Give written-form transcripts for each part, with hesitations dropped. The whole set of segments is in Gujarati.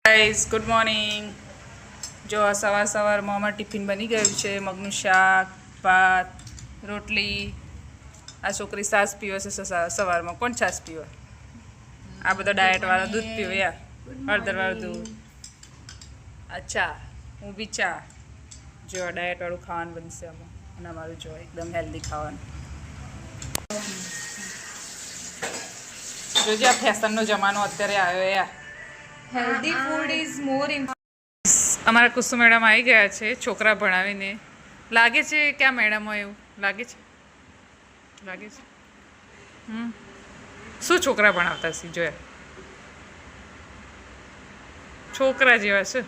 Guys good morning. જો સવારમાં અમારું ટિફિન બની ગયું છે, મગનું શાક, ભાત, રોટલી। આ છોકરી છાશ પીવે છે સવારમાં। કોણ છાશ પીવે? આ બધો ડાયટવાળો દૂધ પીવે, યાર હળદરવાળું દૂધ। અચ્છા, હું બી ચા। જો ડાયટવાળું ખાવાનું બનશે આમાં, અને અમારું જો એકદમ હેલ્ધી ખાવાનું। જોજે આ ફેશનનો જમાનો અત્યારે આવ્યો યાર। Healthy food is more important. અમારા કુસુમ મેડમ આવી ગયા છે છોકરા ભણાવીને। લાગે છે કે આ મેડમ હોય એવું લાગે છે? લાગે છે? શું છોકરા ભણાવતા છે? જોયા છોકરા જેવા છે।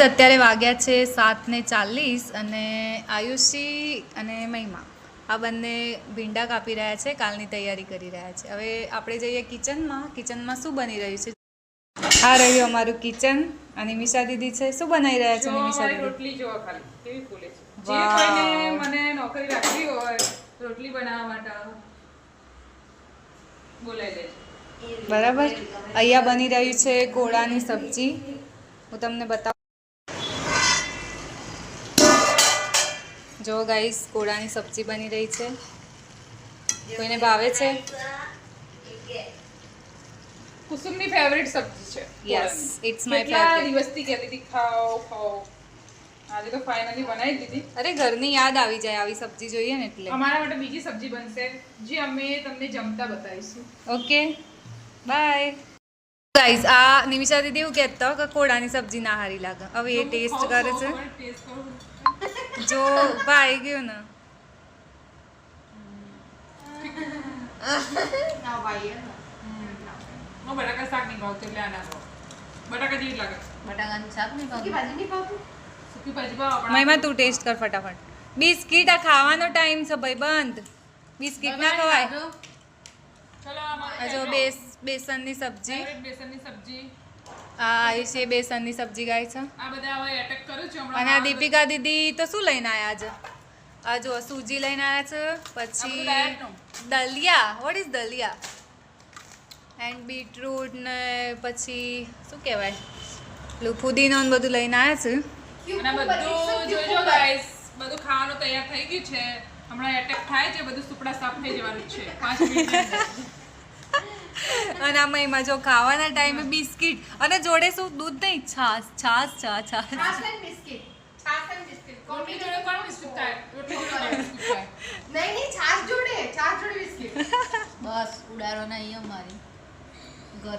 અત્યારે વાગ્યા છે 7:40 અને આયુષી અને મહિમા આ બંને ભીંડા કાપી રહ્યા છે, કાલની તૈયારી કરી રહ્યા છે। હવે આપણે જઈએ કિચનમાં શું બની રહ્યું છે? આ રહ્યું અમારું કિચન અને નિમિષા દીદી છે। શું બનાવી રહ્યા છે નિમિષા દીદી? રોટલી જો ખાલી કેવી ફૂલે છે। જે કોઈને મને નોકરી રાખવી હોય રોટલી બનાવવા માટે બોલાવી લેજો, બરાબર। અહીંયા બની રહ્યું છે કોળાની સબ્જી। હું તમને બતાવું। જો ગાઈસ, કોળાની સબ્જી બની રહી છે। કોઈને ભાવે છે? કુસુમની ફેવરિટ સબ્જી છે। યસ, ઇટ્સ માય કેટલા ફેવરિટ। દિવસથી કહેતી હતી ખાઓ। આજે તો ફાઇનલી બનાવી દીધી। અરે ઘરની યાદ આવી જાય, આવી સબ્જી જોઈએ ને એટલે। અમારા માટે બીજી સબ્જી બનશે જે અમે તમને જમતા બતાવીશું। Okay, bye guys. આ નિમિષા દીદી એવું કહેતા કે કોળાની સબ્જી ના હારી લાગે। હવે એ ટેસ્ટ કરે છે। જો ભાઈ ગયું ને બટાકા શાક નહીં ભાવતું એટલે આના ભાવ બટાકા જેવી લાગે। બટાકાનું શાક નહીં ભાવતું, ભાજી નહીં ભાવતું, સૂકી ભાજી ભાવ મહિમા તું ટેસ્ટ કર ફટાફટ। બિસ્કિટ, આ ખાવાનો ટાઈમ છે ભાઈ, બંધ। બિસ્કિટ ના ખવાય। ચલો આ જો બેસનની સબ્જી, બેસનની સબ્જી। આ આયુષી બેસનની સબ્જી ગાય છે। આ બધા હવે એટેક કરું છું હમણાં। અને આ દીપિકા દીદી તો શું લઈને આવ્યા આજે? આ જો સૂજી લઈને આવ્યા છે, પછી દલિયા, વોટ ઇઝ દલિયા, એન્ડ બીટરૂટ ને પછી શું કહેવાય પેલું ફુદીનો ને બધું લઈને આવ્યા છે। અને બધું જોજો ગાઈસ, બધું ખાવાનું તૈયાર થઈ ગયું છે। હમણાં એટેક થાય છે, બધું સુપડા સાફ થઈ જવાનું છે 5 મિનિટ। અને આમાં એમાં જો ખાવાના ટાઈમે બિસ્કિટ અને જોડે શું દૂધ નહીં, છાશ। છાશ અને બિસ્કિટ, છાશ અને બિસ્કિટ રોટલી જોડે કોણ બિસ્કિટ ખાય? રોટલી જોડે કોણ બિસ્કિટ ખાય? નહીં છાશ જોડે બિસ્કિટ। બસ ઉડારો નહીં અમારી।